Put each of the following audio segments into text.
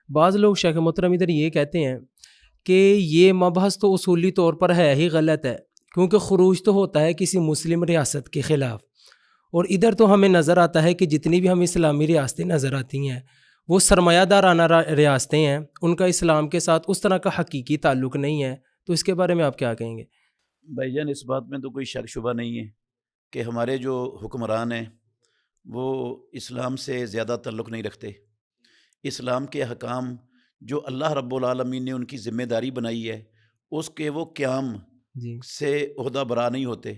بعض لوگ شیخ محترم ادھر یہ کہتے ہیں کہ یہ مبحث تو اصولی طور پر ہے ہی غلط ہے، کیونکہ خروج تو ہوتا ہے کسی مسلم ریاست کے خلاف، اور ادھر تو ہمیں نظر آتا ہے کہ جتنی بھی ہمیں اسلامی ریاستیں نظر آتی ہیں وہ سرمایہ دارانہ ریاستیں ہیں، ان کا اسلام کے ساتھ اس طرح کا حقیقی تعلق نہیں ہے. تو اس کے بارے میں آپ کیا کہیں گے؟ بھائی جان، اس بات میں تو کوئی شک شبہ نہیں ہے کہ ہمارے جو حکمران ہیں وہ اسلام سے زیادہ تعلق نہیں رکھتے. اسلام کے حکام جو اللہ رب العالمین نے ان کی ذمہ داری بنائی ہے اس کے وہ قیام جی سے عہدہ برا نہیں ہوتے.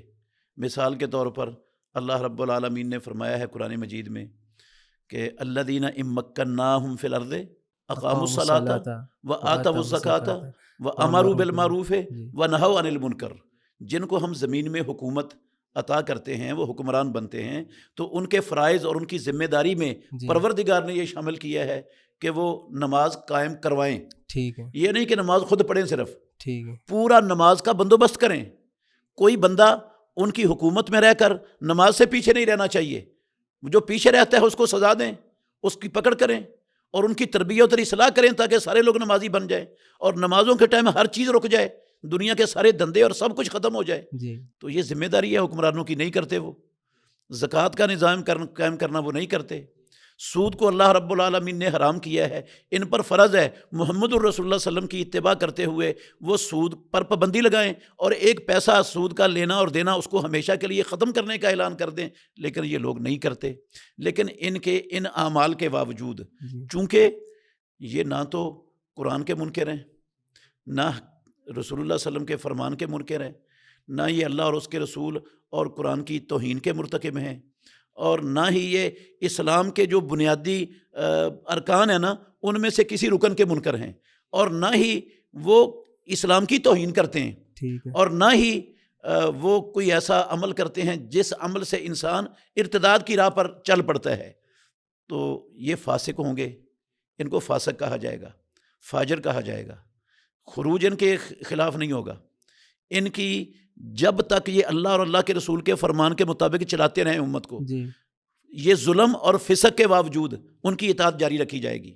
مثال کے طور پر اللہ رب العالمین نے فرمایا ہے قرآن مجید میں کہ الذین ان مکناہم فی الارض اقاموا الصلاۃ وآتوا الزکاۃ وامروا بالمعروف ونہوا عن المنکر. جن کو ہم زمین میں حکومت عطا کرتے ہیں، وہ حکمران بنتے ہیں، تو ان کے فرائض اور ان کی ذمہ داری میں پروردگار نے یہ شامل کیا ہے کہ وہ نماز قائم کروائیں. ٹھیک ہے، یہ نہیں کہ نماز خود پڑھیں، صرف ٹھیک ہے، پورا نماز کا بندوبست کریں. کوئی بندہ ان کی حکومت میں رہ کر نماز سے پیچھے نہیں رہنا چاہیے. جو پیچھے رہتا ہے اس کو سزا دیں، اس کی پکڑ کریں اور ان کی تربیت اور اصلاح کریں تاکہ سارے لوگ نمازی بن جائیں اور نمازوں کے ٹائم ہر چیز رک جائے، دنیا کے سارے دھندے اور سب کچھ ختم ہو جائے. جی تو یہ ذمہ داری ہے حکمرانوں کی، نہیں کرتے. وہ زکوٰۃ کا نظام قائم کرنا وہ نہیں کرتے. سود کو اللہ رب العالمین نے حرام کیا ہے، ان پر فرض ہے محمد الرسول اللہ صلی اللہ علیہ وسلم کی اتباع کرتے ہوئے وہ سود پر پابندی لگائیں اور ایک پیسہ سود کا لینا اور دینا اس کو ہمیشہ کے لیے ختم کرنے کا اعلان کر دیں. لیکن یہ لوگ نہیں کرتے. لیکن ان کے ان اعمال کے باوجود چونکہ یہ نہ تو قرآن کے منکر ہیں، نہ رسول اللہ صلی اللہ علیہ وسلم کے فرمان کے منکر ہیں، نہ یہ اللہ اور اس کے رسول اور قرآن کی توہین کے مرتکب ہیں، اور نہ ہی یہ اسلام کے جو بنیادی ارکان ہیں نا ان میں سے کسی رکن کے منکر ہیں، اور نہ ہی وہ اسلام کی توہین کرتے ہیں، ٹھیک ہے، اور نہ ہی وہ کوئی ایسا عمل کرتے ہیں جس عمل سے انسان ارتداد کی راہ پر چل پڑتا ہے. تو یہ فاسق ہوں گے، ان کو فاسق کہا جائے گا، فاجر کہا جائے گا. خروج ان کے خلاف نہیں ہوگا. ان کی جب تک یہ اللہ اور اللہ کے رسول کے فرمان کے مطابق چلاتے رہیں امت کو، یہ ظلم اور فسق کے باوجود ان کی اطاعت جاری رکھی جائے گی.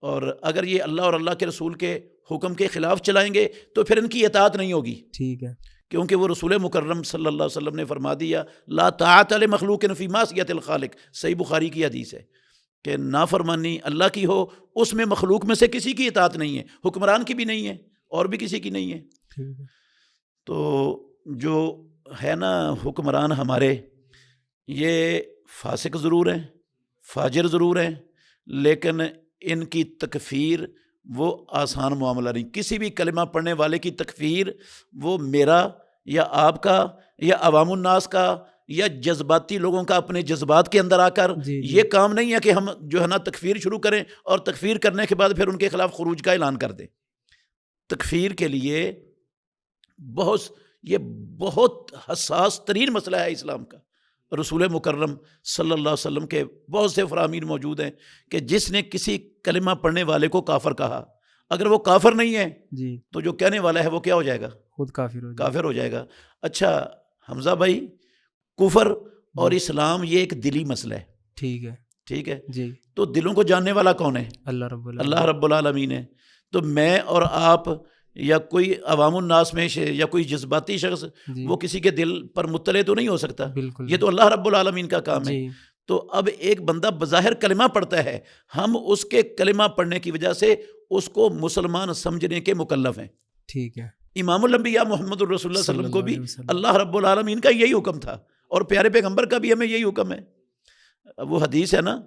اور اگر یہ اللہ اور اللہ کے رسول کے حکم کے خلاف چلائیں گے تو پھر ان کی اطاعت نہیں ہوگی. ٹھیک ہے، کیونکہ وہ رسول مکرم صلی اللہ علیہ وسلم نے فرما دیا لا طاعت لمخلوق فی معصیت الخالق. صحیح بخاری کی حدیث ہے کہ نافرمانی اللہ کی ہو اس میں مخلوق میں سے کسی کی اطاعت نہیں ہے، حکمران کی بھی نہیں ہے اور بھی کسی کی نہیں ہے. تو جو ہے نا حکمران ہمارے، یہ فاسق ضرور ہیں، فاجر ضرور ہیں، لیکن ان کی تکفیر وہ آسان معاملہ نہیں. کسی بھی کلمہ پڑھنے والے کی تکفیر وہ میرا یا آپ کا یا عوام الناس کا یا جذباتی لوگوں کا اپنے جذبات کے اندر آ کر یہ کام نہیں ہے کہ ہم جو ہے نا تکفیر شروع کریں اور تکفیر کرنے کے بعد پھر ان کے خلاف خروج کا اعلان کر دیں. تکفیر کے لیے یہ بہت حساس ترین مسئلہ ہے اسلام کا. رسول مکرم صلی اللہ علیہ وسلم کے بہت سے فرامین موجود ہیں کہ جس نے کسی کلمہ پڑھنے والے کو کافر کہا، اگر وہ کافر نہیں ہے تو جو کہنے والا ہے وہ کیا ہو جائے گا؟ خود کافر ہو جائے گا. اچھا حمزہ بھائی، کفر اور اسلام یہ ایک دلی مسئلہ ہے. ٹھیک ہے جی. تو دلوں کو جاننے والا کون ہے؟ اللہ رب العالمین ہے. تو میں اور آپ یا کوئی عوام الناس میں یا کوئی جذباتی شخص وہ کسی کے دل پر مطلع تو نہیں ہو سکتا. یہ تو اللہ رب العالمین کا کام ہے. تو اب ایک بندہ بظاہر کلمہ پڑھتا ہے، ہم اس کے کلمہ پڑھنے کی وجہ سے اس کو مسلمان سمجھنے کے مکلف ہیں. ٹھیک ہے. امام الانبیاء محمد الرسول اللہ صلی اللہ علیہ وسلم کو بھی اللہ رب العالمین کا یہی حکم تھا، اور پیارے پیغمبر کا بھی ہمیں یہی حکم ہے. وہ حدیث ہے نا،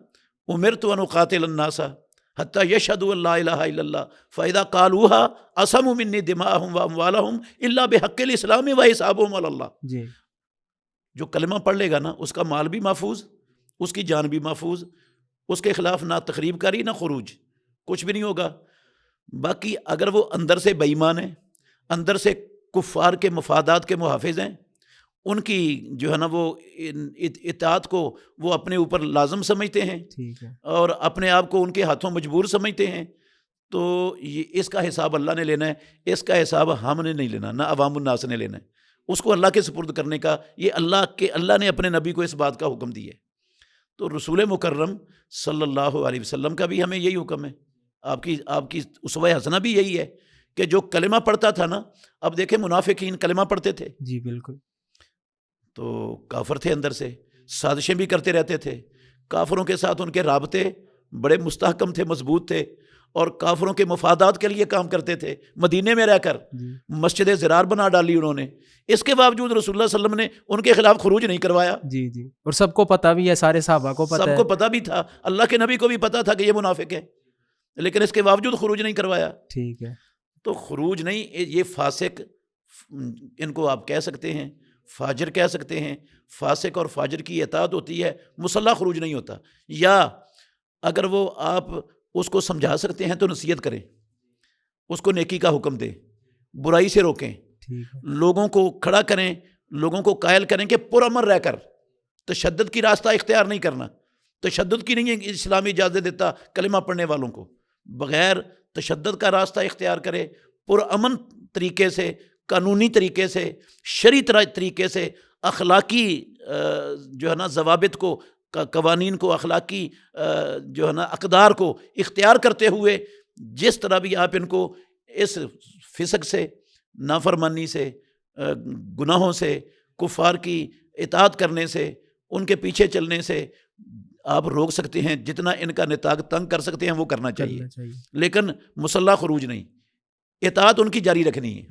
امرت ان اقاتل الناس حتی یشہدوا ان لا الہ الا اللہ فاذا قالوها عصموا منی دماءہم واموالہم الا بحق الاسلام وحسابہم علی اللہ. جو کلمہ پڑھ لے گا نا اس کا مال بھی محفوظ، اس کی جان بھی محفوظ، اس کے خلاف نہ تقریب کاری نہ خروج، کچھ بھی نہیں ہوگا. باقی اگر وہ اندر سے بے ایمان ہے، اندر سے کفار کے مفادات کے محافظ ہیں، ان کی جو ہے نا وہ اطاعت کو وہ اپنے اوپر لازم سمجھتے ہیں اور اپنے آپ کو ان کے ہاتھوں مجبور سمجھتے ہیں، تو اس کا حساب اللہ نے لینا ہے. اس کا حساب ہم نے نہیں لینا، نہ عوام الناس نے لینا ہے. اس کو اللہ کے سپرد کرنے کا یہ اللہ نے اپنے نبی کو اس بات کا حکم دیا ہے. تو رسول مکرم صلی اللہ علیہ وسلم کا بھی ہمیں یہی حکم ہے. آپ کی اسوہ حسنہ بھی یہی ہے کہ جو کلمہ پڑھتا تھا نا، اب دیکھیں منافقین کلمہ پڑھتے تھے جی بالکل، تو کافر تھے، اندر سے سازشیں بھی کرتے رہتے تھے، کافروں کے ساتھ ان کے رابطے بڑے مستحکم تھے، مضبوط تھے، اور کافروں کے مفادات کے لیے کام کرتے تھے، مدینے میں رہ کر جی مسجد زرار بنا ڈالی انہوں نے، اس کے باوجود رسول اللہ صلی اللہ علیہ وسلم نے ان کے خلاف خروج نہیں کروایا۔ جی جی، اور سب کو پتہ بھی ہے، سارے صحابہ کو پتہ سب ہے۔ کو پتہ بھی تھا، اللہ کے نبی کو بھی پتہ تھا کہ یہ منافق ہے، لیکن اس کے باوجود خروج نہیں کروایا۔ ٹھیک ہے، تو خروج نہیں، یہ فاسق، ان کو آپ کہہ سکتے ہیں، فاجر کہہ سکتے ہیں۔ فاسق اور فاجر کی اطاعت ہوتی ہے، مسلح خروج نہیں ہوتا۔ یا اگر وہ آپ اس کو سمجھا سکتے ہیں تو نصیحت کریں، اس کو نیکی کا حکم دیں، برائی سے روکیں، ٹھیک ہے، لوگوں کو کھڑا کریں، لوگوں کو قائل کریں کہ پرامن رہ کر تشدد کی راستہ اختیار نہیں کرنا۔ تشدد کی نہیں اسلامی اجازت دیتا کلمہ پڑھنے والوں کو، بغیر تشدد کا راستہ اختیار کرے، پرامن طریقے سے، قانونی طریقے سے، شرعی طریقے سے، اخلاقی جو ہے نا ضوابط کو، قوانین کو، اخلاقی جو ہے نا اقدار کو اختیار کرتے ہوئے، جس طرح بھی آپ ان کو اس فسق سے، نافرمانی سے، گناہوں سے، کفار کی اطاعت کرنے سے، ان کے پیچھے چلنے سے آپ روک سکتے ہیں، جتنا ان کا نطاق تنگ کر سکتے ہیں وہ کرنا چاہیے، لیکن مسلح خروج نہیں، اطاعت ان کی جاری رکھنی ہے۔